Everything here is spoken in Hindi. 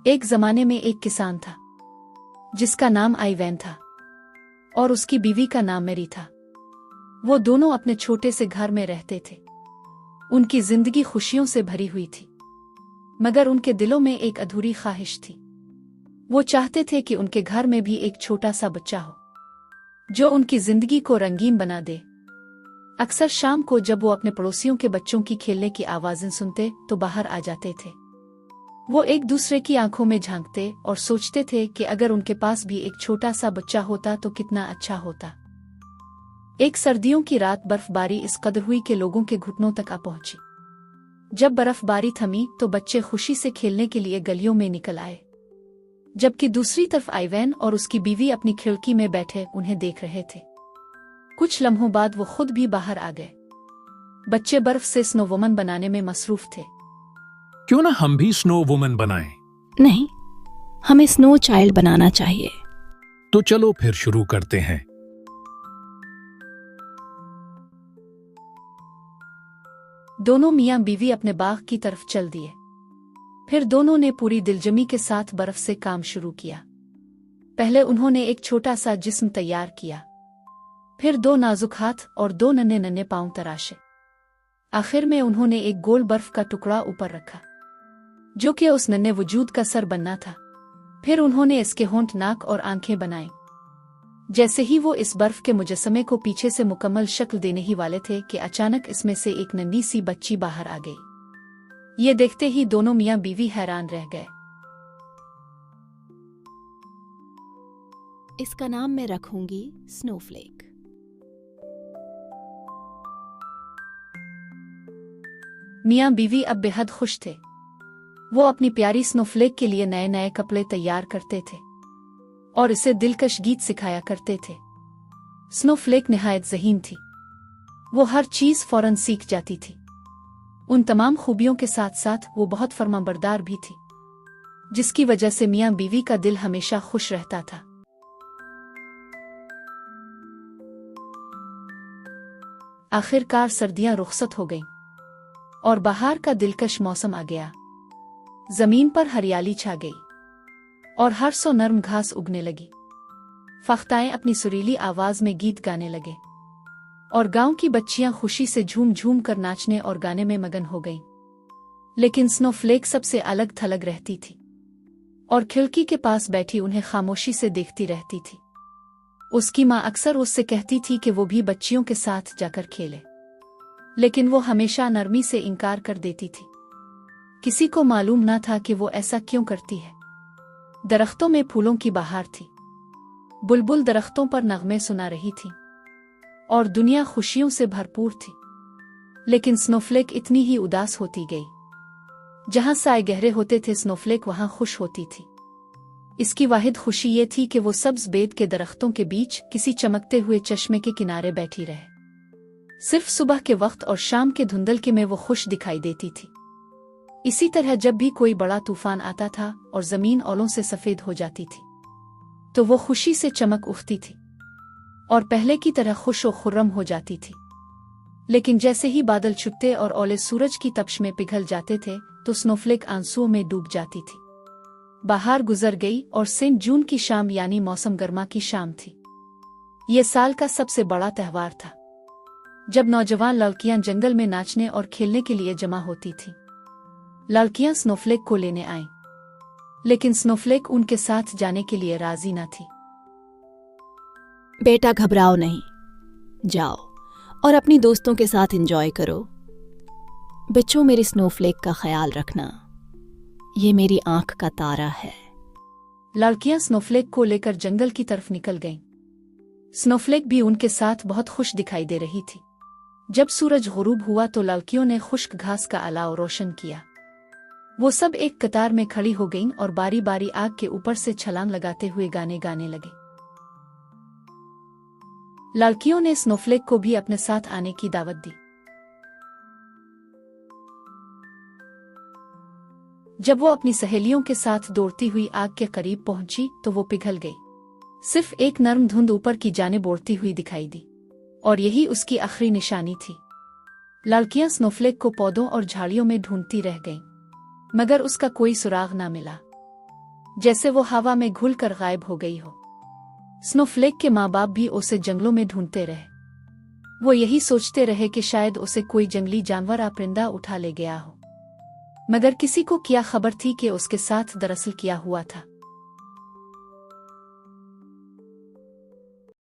एक जमाने में एक किसान था जिसका नाम आइवैन था और उसकी बीवी का नाम मेरी था। वो दोनों अपने छोटे से घर में रहते थे। उनकी जिंदगी खुशियों से भरी हुई थी, मगर उनके दिलों में एक अधूरी ख्वाहिश थी। वो चाहते थे कि उनके घर में भी एक छोटा सा बच्चा हो जो उनकी जिंदगी को रंगीन बना दे। अक्सर शाम को जब वो अपने पड़ोसियों के बच्चों की खेलने की आवाजें सुनते तो बाहर आ जाते थे। वो एक दूसरे की आंखों में झांकते और सोचते थे कि अगर उनके पास भी एक छोटा सा बच्चा होता तो कितना अच्छा होता। एक सर्दियों की रात बर्फबारी इस कदर हुई कि लोगों के घुटनों तक आ पहुंची। जब बर्फबारी थमी तो बच्चे खुशी से खेलने के लिए गलियों में निकल आए, जबकि दूसरी तरफ आइवैन और उसकी बीवी अपनी खिड़की में बैठे उन्हें देख रहे थे। कुछ लम्हों बाद वो खुद भी बाहर आ गए। बच्चे बर्फ से स्नो वुमन बनाने में मसरूफ थे। क्यों ना हम भी स्नो वुमन बनाएं? नहीं, हमें स्नो चाइल्ड बनाना चाहिए। तो चलो फिर शुरू करते हैं। दोनों मियां बीवी अपने बाग की तरफ चल दिए। फिर दोनों ने पूरी दिलजमी के साथ बर्फ से काम शुरू किया। पहले उन्होंने एक छोटा सा जिस्म तैयार किया, फिर 2 नाजुक हाथ और 2 नन्हे नन्हे पांव तराशे। आखिर में उन्होंने एक गोल बर्फ का टुकड़ा ऊपर रखा जो कि उस नन्हे वजूद का सर बनना था। फिर उन्होंने इसके होंठ, नाक और आंखें बनाई। जैसे ही वो इस बर्फ के मुजस्समे को पीछे से मुकम्मल शक्ल देने ही वाले थे कि अचानक इसमें से एक नन्ही सी बच्ची बाहर आ गई। ये देखते ही दोनों मियां बीवी हैरान रह गए। इसका नाम मैं रखूंगी स्नोफ्लेक। मियां बीवी अब बेहद खुश थे। वो अपनी प्यारी स्नोफ्लेक के लिए नए नए कपड़े तैयार करते थे और इसे दिलकश गीत सिखाया करते थे। स्नोफ्लेक निहायत ज़हीन थी। वो हर चीज़ फौरन सीख जाती थी। उन तमाम खूबियों के साथ साथ वो बहुत फरमाबरदार भी थी, जिसकी वजह से मियां बीवी का दिल हमेशा खुश रहता था। आखिरकार सर्दियां रुखसत हो गईं और बाहर का दिलकश मौसम आ गया। जमीन पर हरियाली छा गई और हर सौ नर्म घास उगने लगी। फख्ताएं अपनी सुरीली आवाज में गीत गाने लगे और गांव की बच्चियां खुशी से झूम झूम कर नाचने और गाने में मगन हो गईं। लेकिन स्नोफ्लेक सबसे अलग थलग रहती थी और खिड़की के पास बैठी उन्हें खामोशी से देखती रहती थी। उसकी माँ अक्सर उससे कहती थी कि वो भी बच्चियों के साथ जाकर खेले, लेकिन वो हमेशा नरमी से इनकार कर देती थी। किसी को मालूम न था कि वो ऐसा क्यों करती है। दरख्तों में फूलों की बहार थी, बुलबुल दरख्तों पर नगमे सुना रही थी और दुनिया खुशियों से भरपूर थी। लेकिन स्नोफ्लेक इतनी ही उदास होती गई। जहां साए गहरे होते थे स्नोफ्लेक वहां खुश होती थी। इसकी वाहिद खुशी ये थी कि वो सब्ज बेद के दरख्तों के बीच किसी चमकते हुए चश्मे के किनारे बैठी रहे। सिर्फ सुबह के वक्त और शाम के धुंधलके में वो खुश दिखाई देती थी। इसी तरह जब भी कोई बड़ा तूफान आता था और जमीन ओलों से सफेद हो जाती थी तो वो खुशी से चमक उठती थी और पहले की तरह खुश और खुर्रम हो जाती थी। लेकिन जैसे ही बादल छुपते और ओले सूरज की तपश में पिघल जाते थे तो स्नोफ्लेक आंसुओं में डूब जाती थी। बाहर गुजर गई और सेंट जून की शाम यानी मौसम गर्मा की शाम थी। ये साल का सबसे बड़ा त्योहार था, जब नौजवान लड़कियां जंगल में नाचने और खेलने के लिए जमा होती थीं। लड़कियां स्नोफ्लेक को लेने आईं, लेकिन स्नोफ्लेक उनके साथ जाने के लिए राजी न थी। बेटा घबराओ नहीं, जाओ और अपनी दोस्तों के साथ एंजॉय करो। बच्चों, मेरी स्नोफ्लेक का ख्याल रखना, ये मेरी आंख का तारा है। लड़कियां स्नोफ्लेक को लेकर जंगल की तरफ निकल गईं। स्नोफ्लेक भी उनके साथ बहुत खुश दिखाई दे रही थी। जब सूरज गुरूब हुआ तो लड़कियों ने खुश्क घास का अलाव रोशन किया। वो सब एक कतार में खड़ी हो गईं और बारी बारी आग के ऊपर से छलांग लगाते हुए गाने गाने लगे। लड़कियों ने स्नोफ्लेक को भी अपने साथ आने की दावत दी। जब वो अपनी सहेलियों के साथ दौड़ती हुई आग के करीब पहुंची तो वो पिघल गई। सिर्फ एक नर्म धुंध ऊपर की जानिब उड़ती हुई दिखाई दी और यही उसकी आखिरी निशानी थी। लड़कियां स्नोफ्लेक को पौधों और झाड़ियों में ढूंढती रह गईं, मगर उसका कोई सुराग ना मिला। जैसे वो हवा में घुलकर गायब हो गई हो। स्नोफ्लेक के माँ बाप भी उसे जंगलों में ढूंढते रहे। वो यही सोचते रहे कि शायद उसे कोई जंगली जानवर या परिंदा उठा ले गया हो, मगर किसी को क्या खबर थी कि उसके साथ दरअसल क्या हुआ था।